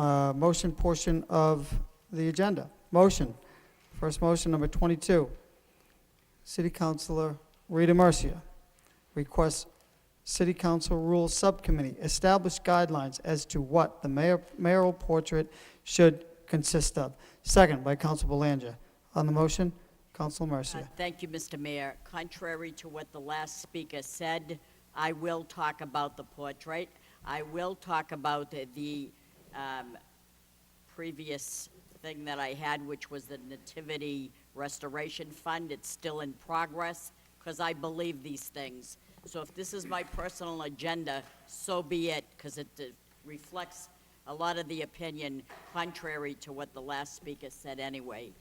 Motion portion of the agenda. Motion. First motion, number 22. City Councilor Rita Mercia requests City Council Rules Subcommittee establish guidelines as to what the mayoral portrait should consist of. Second by Council Belanger. On the motion, Council Mercia. Thank you, Mr. Mayor. Contrary to what the last speaker said, I will talk about the portrait. I will talk about the previous thing that I had, which was the Nativity Restoration Fund. It's still in progress because I believe these things. So if this is my personal agenda, so be it, because it reflects a lot of the opinion contrary to what the last speaker said anyway.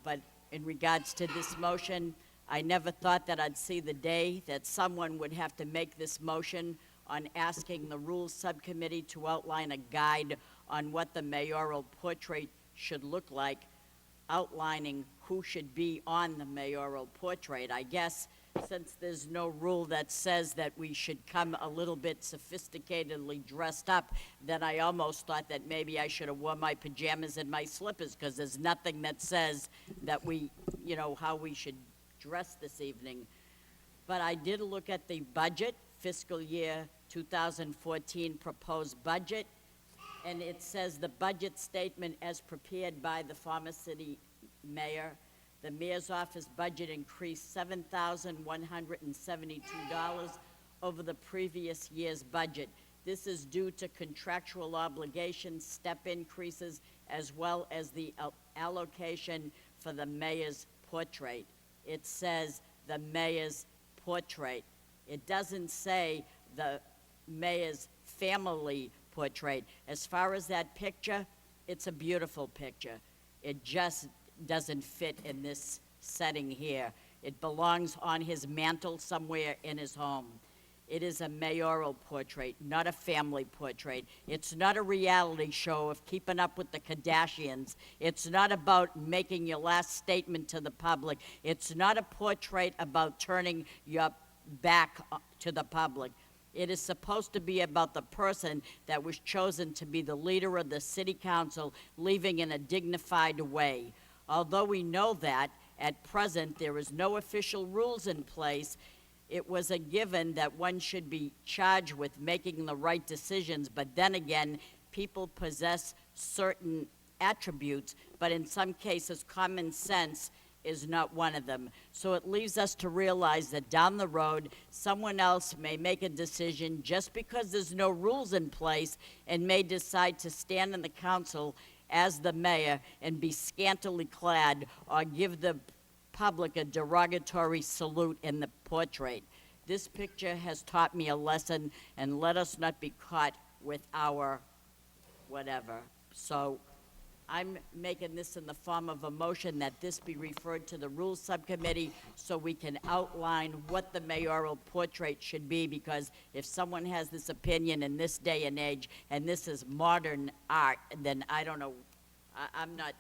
But in regards to this motion, I never thought that I'd see the day that someone would have to make this motion on asking the Rules Subcommittee to outline a guide on what the mayoral portrait should look like, outlining who should be on the mayoral portrait. I guess since there's no rule that says that we should come a little bit sophisticatedly dressed up, then I almost thought that maybe I should have worn my pajamas and my slippers, because there's nothing that says that we, how we should dress this evening. But I did look at the budget, fiscal year 2014 proposed budget, and it says the budget statement as prepared by the former city mayor. The mayor's office budget increased $7,172 over the previous year's budget. This is due to contractual obligations, step increases, as well as the allocation for the mayor's portrait. It says the mayor's portrait. It doesn't say the mayor's family portrait. As far as that picture, it's a beautiful picture. It just doesn't fit in this setting here. It belongs on his mantle somewhere in his home. It is a mayoral portrait, not a family portrait. It's not a reality show of keeping up with the Kardashians. It's not about making your last statement to the public. It's not a portrait about turning your back to the public. It is supposed to be about the person that was chosen to be the leader of the city council, leaving in a dignified way. Although we know that, at present, there is no official rules in place, it was a given that one should be charged with making the right decisions, but then again, people possess certain attributes, but in some cases, common sense is not one of them. So it leaves us to realize that down the road, someone else may make a decision just because there's no rules in place and may decide to stand in the council as the mayor and be scantily clad or give the public a derogatory salute in the portrait. This picture has taught me a lesson, and let us not be caught with our whatever. So I'm making this in the form of a motion that this be referred to the Rules Subcommittee so we can outline what the mayoral portrait should be, because if someone has this opinion in this day and age, and this is modern art, then I don't know, I'm not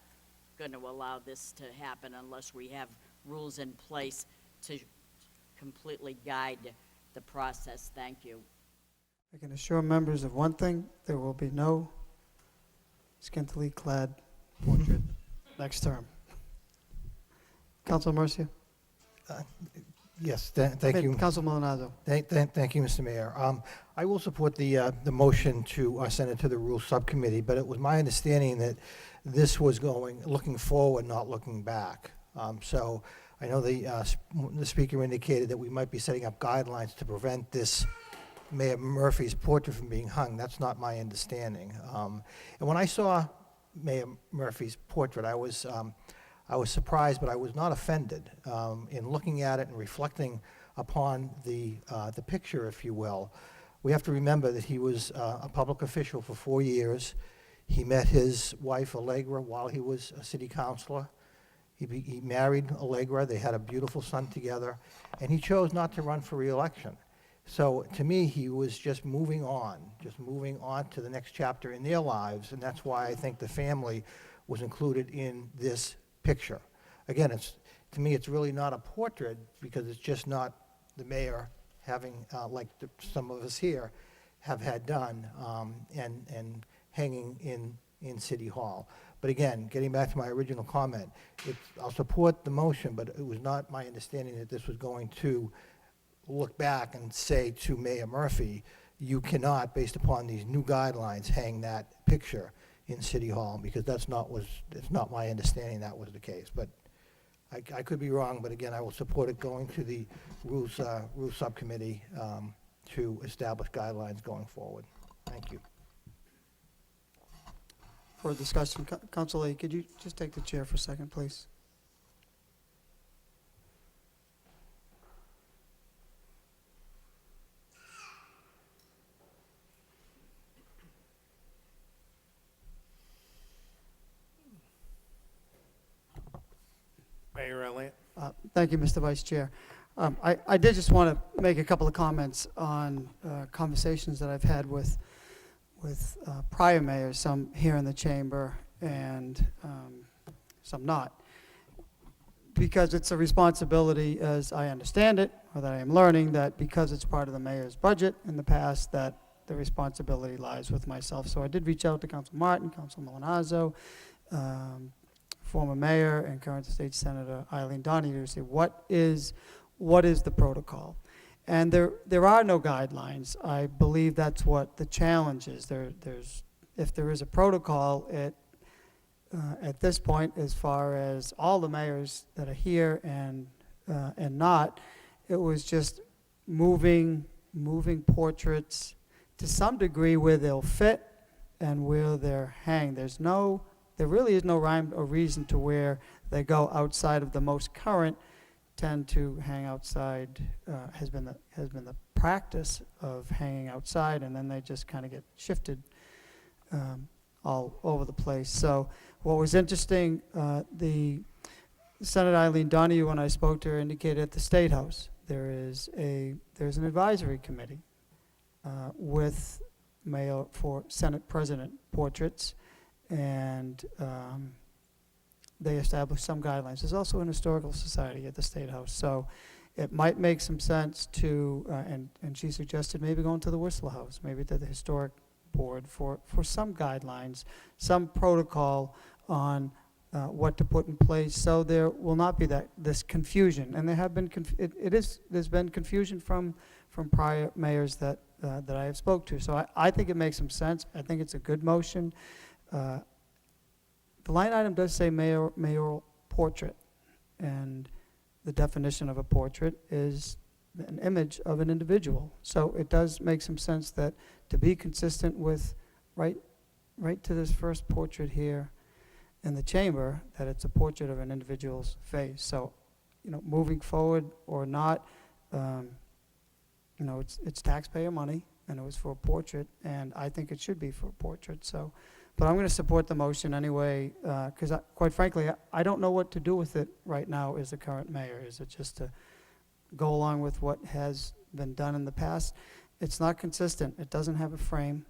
going to allow this to happen unless we have rules in place to completely guide the process. Thank you. I can assure members of one thing: there will be no scantily clad portrait next term. Council Mercia? Yes, thank you. Council Malinazzo? Thank you, Mr. Mayor. I will support the motion to send it to the Rules Subcommittee, but it was my understanding that this was looking forward, not looking back. So I know the speaker indicated that we might be setting up guidelines to prevent this Mayor Murphy's portrait from being hung. That's not my understanding. And when I saw Mayor Murphy's portrait, I was surprised, but I was not offended. In looking at it and reflecting upon the picture, if you will, we have to remember that he was a public official for 4 years. He met his wife, Allegra, while he was a city councilor. He married Allegra. They had a beautiful son together, and he chose not to run for re-election. So to me, he was just moving on to the next chapter in their lives, and that's why I think the family was included in this picture. Again, to me, it's really not a portrait, because it's just not the mayor having, like some of us here, have had done, and hanging in City Hall. But again, getting back to my original comment, I'll support the motion, but it was not my understanding that this was going to look back and say to Mayor Murphy, you cannot, based upon these new guidelines, hang that picture in City Hall, because it's not my understanding that was the case. But I could be wrong, but again, I will support it going to the Rules Subcommittee to establish guidelines going forward. Thank you. For discussion, Council Lee, could you just take the chair for a second, please? Mayor Elliott. Thank you, Mr. Vice Chair. I did just want to make a couple of comments on conversations that I've had with prior mayors, some here in the chamber and some not. Because it's a responsibility, as I understand it, or that I am learning, that because it's part of the mayor's budget in the past, that the responsibility lies with myself. So I did reach out to Council Martin, Council Milanazzo, former mayor and current state senator Eileen Donahue to say what is the protocol. And there are no guidelines. I believe that's what the challenge is. If there is a protocol, at this point, as far as all the mayors that are here and not, it was just moving portraits to some degree where they'll fit and where they're hanged. There really is no rhyme or reason to where they go outside of the most current, tend to hang outside, has been the practice of hanging outside, and then they just kind of get shifted all over the place. So what was interesting, the Senator Eileen Donahue, when I spoke to her, indicated at the State House, there's an advisory committee with mayor for Senate President portraits, and they established some guidelines. There's also an historical society at the State House, so it might make some sense to, and she suggested maybe going to the Whistler House, maybe to the historic board for some guidelines, some protocol on what to put in place, so there will not be this confusion. And there have been there's been confusion from prior mayors that I have spoke to. So I think it makes some sense. I think it's a good motion. The line item does say mayoral portrait, and the definition of a portrait is an image of an individual. So it does make some sense that to be consistent with right to this first portrait here in the chamber, that it's a portrait of an individual's face. So, moving forward or not, it's taxpayer money, and it was for a portrait, and I think it should be for a portrait. So, but I'm going to support the motion anyway, because quite frankly, I don't know what to do with it right now as the current mayor. Is it just to go along with what has been done in the past? It's not consistent. It doesn't have a frame.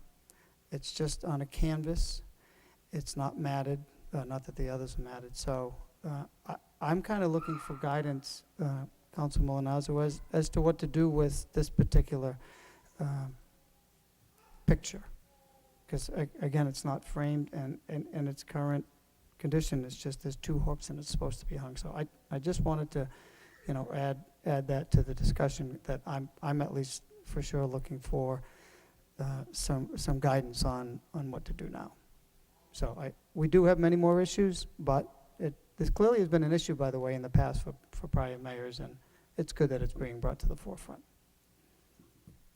It's just on a canvas. It's not matted, not that the others are matted. So I'm kind of looking for guidance, Council Milanazzo, as to what to do with this particular picture. Because again, it's not framed, and in its current condition, it's just there's two hooks and it's supposed to be hung. So I just wanted to, add that to the discussion, that I'm at least for sure looking for some guidance on what to do now. So we do have many more issues, but this clearly has been an issue, by the way, in the past for prior mayors, and it's good that it's being brought to the forefront.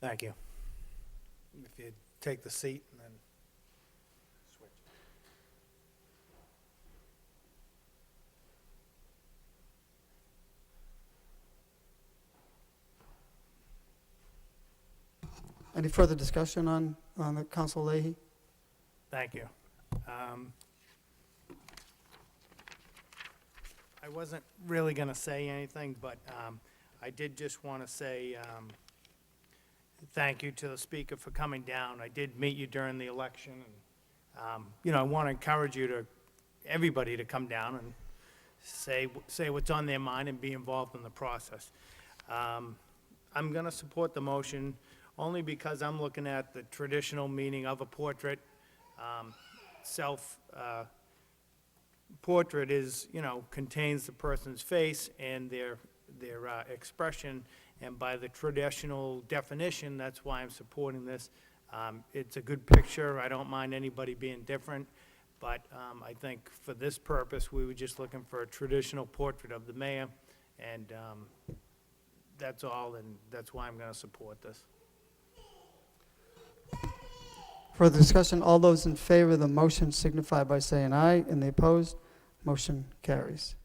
Thank you. If you take the seat and then switch. Any further discussion on the Council Leahy? Thank you. I wasn't really going to say anything, but I did just want to say thank you to the speaker for coming down. I did meet you during the election, and I want to encourage everybody to come down and say what's on their mind and be involved in the process. I'm going to support the motion only because I'm looking at the traditional meaning of a portrait. Portrait is, contains the person's face and their expression, and by the traditional definition, that's why I'm supporting this. It's a good picture, I don't mind anybody being different, but I think for this purpose, we were just looking for a traditional portrait of the mayor, and that's all, and that's why I'm gonna support this. Further discussion, all those in favor of the motion signify by saying aye, and the opposed, motion carries.